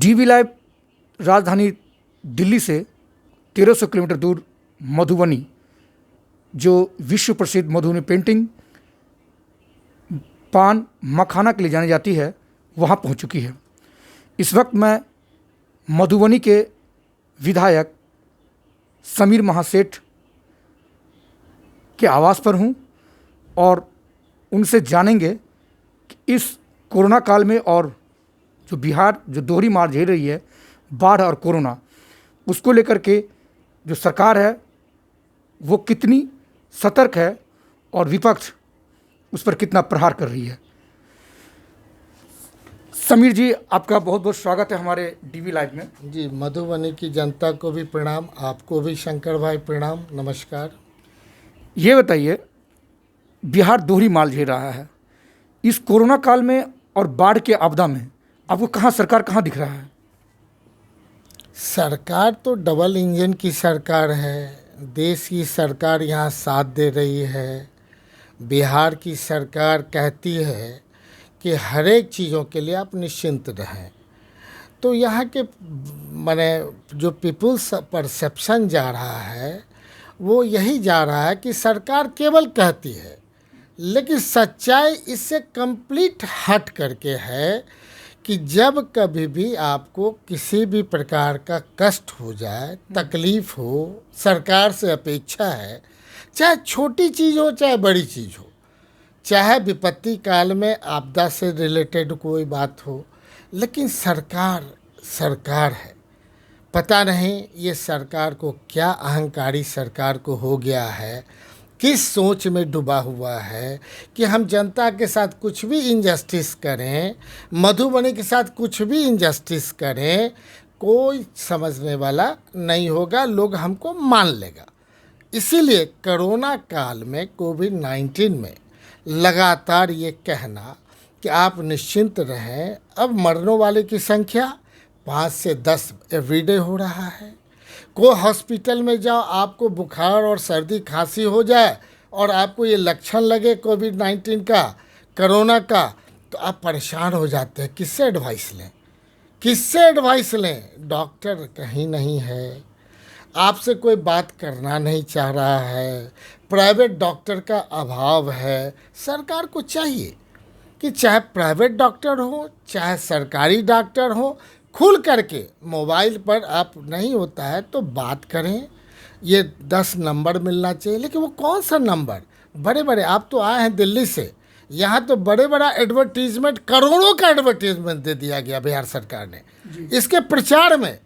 DV live राजधानी दिल्ली से 1300 kilometre दूर मधुबनी, जो विश्व प्रसिद्ध मधुबनी पेंटिंग पान मखाना के लिए जानी जाती है, वहाँ पहुँच चुकी है। इस वक्त मैं मधुबनी के विधायक समीर महासेठ के आवास पर हूँ और उनसे जानेंगे कि इस कोरोना काल में और जो बिहार जो दोहरी मार झेल रही है, बाढ़ और कोरोना, उसको लेकर के जो सरकार है वो कितनी सतर्क है और विपक्ष उस पर कितना प्रहार कर रही है। समीर जी, आपका बहुत बहुत स्वागत है हमारे डीवी लाइव में। जी, मधुबनी की जनता को भी प्रणाम, आपको भी शंकर भाई प्रणाम, नमस्कार। ये बताइए, बिहार दोहरी मार झेल रहा है, इस कोरोना काल में और बाढ़ के आपदा में आपको सरकार कहाँ दिख रहा है? सरकार तो डबल इंजन की सरकार है। देश की सरकार यहाँ साथ दे रही है। बिहार की सरकार कहती है कि हर एक चीज़ों के लिए आप निश्चिंत रहें। तो यहाँ के माने जो पीपुल्स परसेप्शन जा रहा है वो यही जा रहा है कि सरकार केवल कहती है, लेकिन सच्चाई इससे कंप्लीट हट करके है कि जब कभी भी आपको किसी भी प्रकार का कष्ट हो जाए, तकलीफ़ हो, सरकार से अपेक्षा है, चाहे छोटी चीज़ हो चाहे बड़ी चीज़ हो, चाहे विपत्ति काल में आपदा से रिलेटेड कोई बात हो, लेकिन सरकार सरकार है। पता नहीं ये सरकार को क्या अहंकारी सरकार को हो गया है, किस सोच में डूबा हुआ है कि हम जनता के साथ कुछ भी इनजस्टिस करें, मधुबनी के साथ कुछ भी इनजस्टिस करें, कोई समझने वाला नहीं होगा, लोग हमको मान लेगा। इसीलिए कोरोना काल में कोविड-19 में लगातार ये कहना कि आप निश्चिंत रहें। अब मरने वाले की संख्या 5 से 10 एवरीडे हो रहा है। को हॉस्पिटल में जाओ, आपको बुखार और सर्दी खांसी हो जाए और आपको ये लक्षण लगे कोविड-19 का, कोरोना का, तो आप परेशान हो जाते हैं। किससे एडवाइस लें, किससे एडवाइस लें? डॉक्टर कहीं नहीं है, आपसे कोई बात करना नहीं चाह रहा है, प्राइवेट डॉक्टर का अभाव है। सरकार को चाहिए कि चाहे प्राइवेट डॉक्टर हो चाहे सरकारी डॉक्टर हो, खुल करके मोबाइल पर आप नहीं होता है तो बात करें। ये 10 नंबर मिलना चाहिए, लेकिन वो कौन सा नंबर? बड़े बड़े, आप तो आए हैं दिल्ली से, यहाँ तो बड़े बड़ा एडवर्टीजमेंट, करोड़ों का एडवर्टीजमेंट दे दिया गया बिहार सरकार ने इसके प्रचार में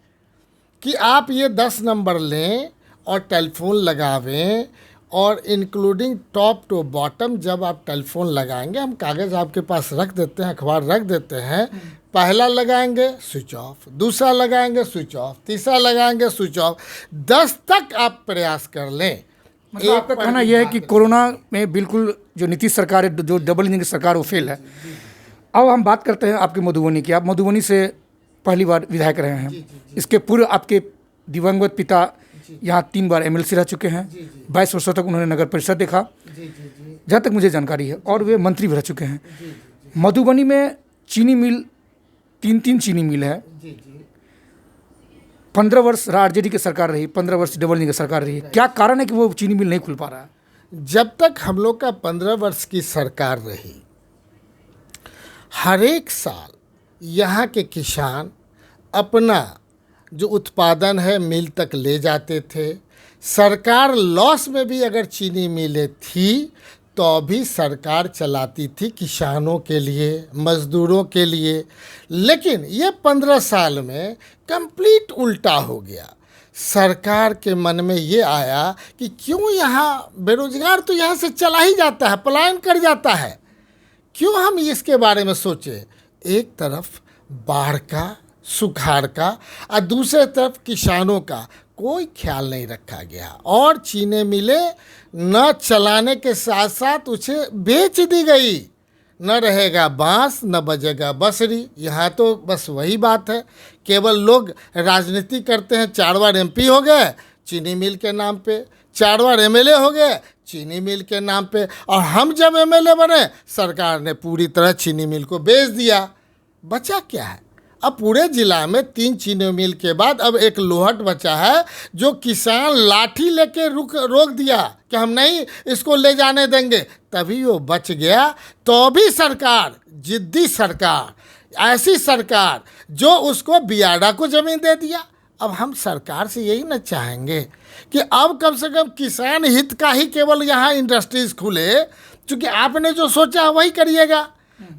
कि आप ये 10 नंबर लें और टेलीफोन लगावें, और इंक्लूडिंग टॉप टू बॉटम। जब आप टेलीफोन लगाएंगे, हम कागज़ आपके पास रख देते हैं, अखबार रख देते हैं, पहला लगाएंगे स्विच ऑफ, दूसरा लगाएंगे स्विच ऑफ, तीसरा लगाएंगे स्विच ऑफ, 10 तक आप प्रयास कर लें। मतलब आपका कहना यह है कि कोरोना में बिल्कुल जो नीतीश सरकार है, जो डबल इंजन की सरकार, वो फेल है। अब हम बात करते हैं आपके मधुबनी की। आप मधुबनी से पहली बार विधायक रहे हैं। इसके पूर्व आपके दिवंगत पिता यहाँ 3 बार MLC रह चुके हैं। 22 वर्षों तक उन्होंने नगर परिषद देखा, जहाँ तक मुझे जानकारी है, और वे मंत्री भी रह चुके हैं। मधुबनी में चीनी मिल 3 चीनी मिल है। 15 वर्ष RJD की सरकार रही, 15 वर्ष डबल इंजन की सरकार रही। क्या कारण है कि वो चीनी मिल नहीं खुल पा रहा है? जब तक हम लोग का 15 वर्ष की सरकार रही, हर एक साल यहाँ के किसान अपना जो उत्पादन है मिल तक ले जाते थे। सरकार लॉस में भी अगर चीनी मिलें थी तो भी सरकार चलाती थी किसानों के लिए, मज़दूरों के लिए। लेकिन ये 15 साल में कंप्लीट उल्टा हो गया। सरकार के मन में ये आया कि क्यों यहाँ बेरोजगार तो यहाँ से चला ही जाता है, पलायन कर जाता है, क्यों हम इसके बारे में सोचें। एक तरफ बाढ़ का, सुखाड़ का, और दूसरे तरफ किसानों का कोई ख्याल नहीं रखा गया, और चीनी मिलें न चलाने के साथ साथ उसे बेच दी गई। न रहेगा बांस न बजेगा बंसुरी। यहाँ तो बस वही बात है, केवल लोग राजनीति करते हैं। 4 बार MP हो गए चीनी मिल के नाम पे, 4 बार MLA हो गए चीनी मिल के नाम पे, और हम जब MLA बने सरकार ने पूरी तरह चीनी मिल को बेच दिया। बचा क्या है? अब पूरे जिला में 3 चीनी मिल के बाद अब एक लोहट बचा है, जो किसान लाठी लेके रोक दिया कि हम नहीं इसको ले जाने देंगे, तभी वो बच गया। तो भी सरकार, जिद्दी सरकार, ऐसी सरकार जो उसको बियाडा को ज़मीन दे दिया। अब हम सरकार से यही ना चाहेंगे कि अब कम से कम किसान हित का ही केवल यहाँ इंडस्ट्रीज खुले, क्योंकि आपने जो सोचा वही करिएगा।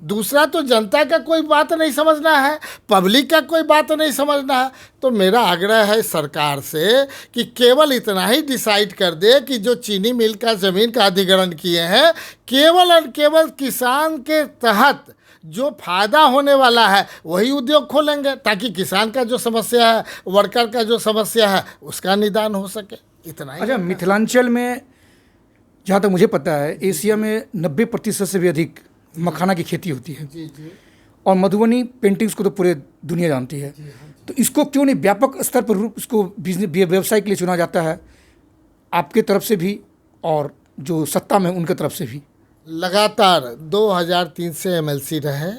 दूसरा तो जनता का कोई बात नहीं समझना है, पब्लिक का कोई बात नहीं समझना है। तो मेरा आग्रह है सरकार से कि केवल इतना ही डिसाइड कर दे कि जो चीनी मिल का ज़मीन का अधिग्रहण किए हैं, केवल और केवल किसान के तहत जो फायदा होने वाला है वही उद्योग खोलेंगे, ताकि किसान का जो समस्या है, वर्कर का जो समस्या है, उसका निदान हो सके। इतना ही। अच्छा, मिथिलांचल में जहाँ तक मुझे पता है एशिया में 90% से भी अधिक मखाना की खेती होती है। जी जी। और मधुबनी पेंटिंग्स को तो पूरे दुनिया जानती है। तो इसको क्यों नहीं व्यापक स्तर पर इसको बिजनेस व्यवसाय के लिए चुना जाता है, आपके तरफ से भी और जो सत्ता में उनके तरफ से भी? लगातार 2003 से एमएलसी रहे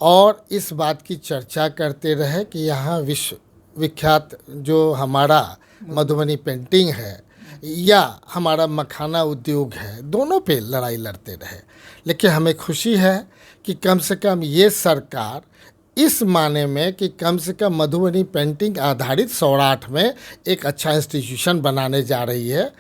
और इस बात की चर्चा करते रहे कि यहाँ विश्व विख्यात जो हमारा मधुबनी पेंटिंग है या हमारा मखाना उद्योग है, दोनों पे लड़ाई लड़ते रहे। लेकिन हमें खुशी है कि कम से कम ये सरकार इस माने में कि कम से कम मधुबनी पेंटिंग आधारित सौराठ में एक अच्छा इंस्टीट्यूशन बनाने जा रही है।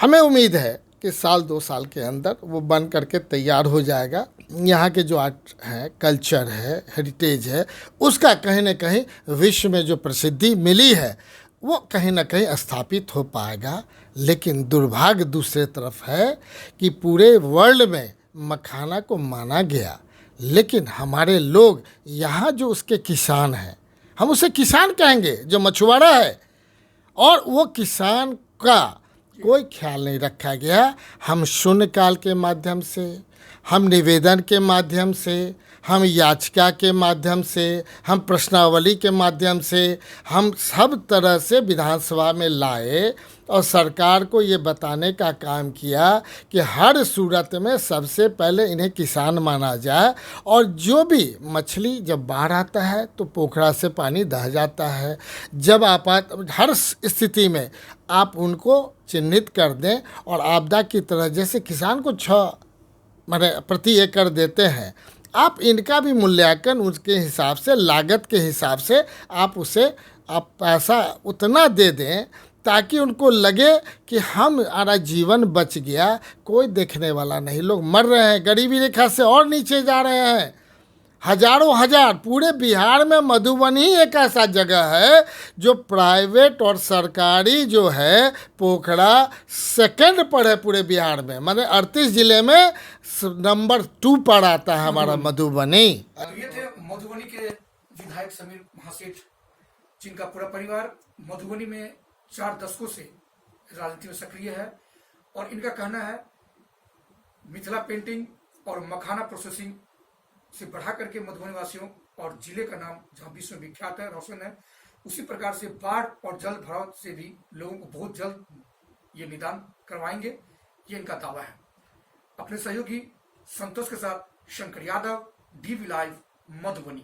हमें उम्मीद है कि 1-2 साल के अंदर वो बन करके तैयार हो जाएगा। यहाँ के जो आर्ट है, कल्चर है, हेरिटेज है, उसका कहीं ना कहीं विश्व में जो प्रसिद्धि मिली है वो कहीं ना कहीं स्थापित हो पाएगा। लेकिन दुर्भाग्य दूसरे तरफ है कि पूरे वर्ल्ड में मखाना को माना गया, लेकिन हमारे लोग यहाँ जो उसके किसान हैं, हम उसे किसान कहेंगे जो मछुआरा है, और वो किसान का कोई ख्याल नहीं रखा गया। हम शून्यकाल के माध्यम से, हम निवेदन के माध्यम से, हम याचिका के माध्यम से, हम प्रश्नावली के माध्यम से, हम सब तरह से विधानसभा में लाए और सरकार को ये बताने का काम किया कि हर सूरत में सबसे पहले इन्हें किसान माना जाए, और जो भी मछली जब बाढ़ आता है तो पोखरा से पानी दह जाता है, जब हर स्थिति में आप उनको चिन्हित कर दें और आपदा की तरह जैसे किसान को 6 प्रति एकड़ देते हैं, आप इनका भी मूल्यांकन उसके हिसाब से, लागत के हिसाब से आप पैसा उतना दे दें ताकि उनको लगे कि हमारा जीवन बच गया, कोई देखने वाला नहीं। लोग मर रहे हैं, गरीबी रेखा से और नीचे जा रहे हैं, हजारों हजार। पूरे बिहार में मधुबनी एक ऐसा जगह है जो प्राइवेट और सरकारी जो है पोखरा सेकंड पर है पूरे बिहार में, मतलब 38 जिले में नंबर 2 पर आता है हमारा मधुबनी। तो ये थे मधुबनी के विधायक समीर महासेठ, जिनका पूरा परिवार मधुबनी में 4 दशकों से राजनीति में सक्रिय है, और इनका कहना है मिथिला पेंटिंग और मखाना प्रोसेसिंग से बढ़ा करके मधुबनी वासियों और जिले का नाम जहाँ विश्व में विख्यात है, रोशन है, उसी प्रकार से बाढ़ और जल भराव से भी लोगों को बहुत जल्द ये निदान करवाएंगे, ये इनका दावा है। अपने सहयोगी संतोष के साथ शंकर यादव, DV लाइव, मधुबनी।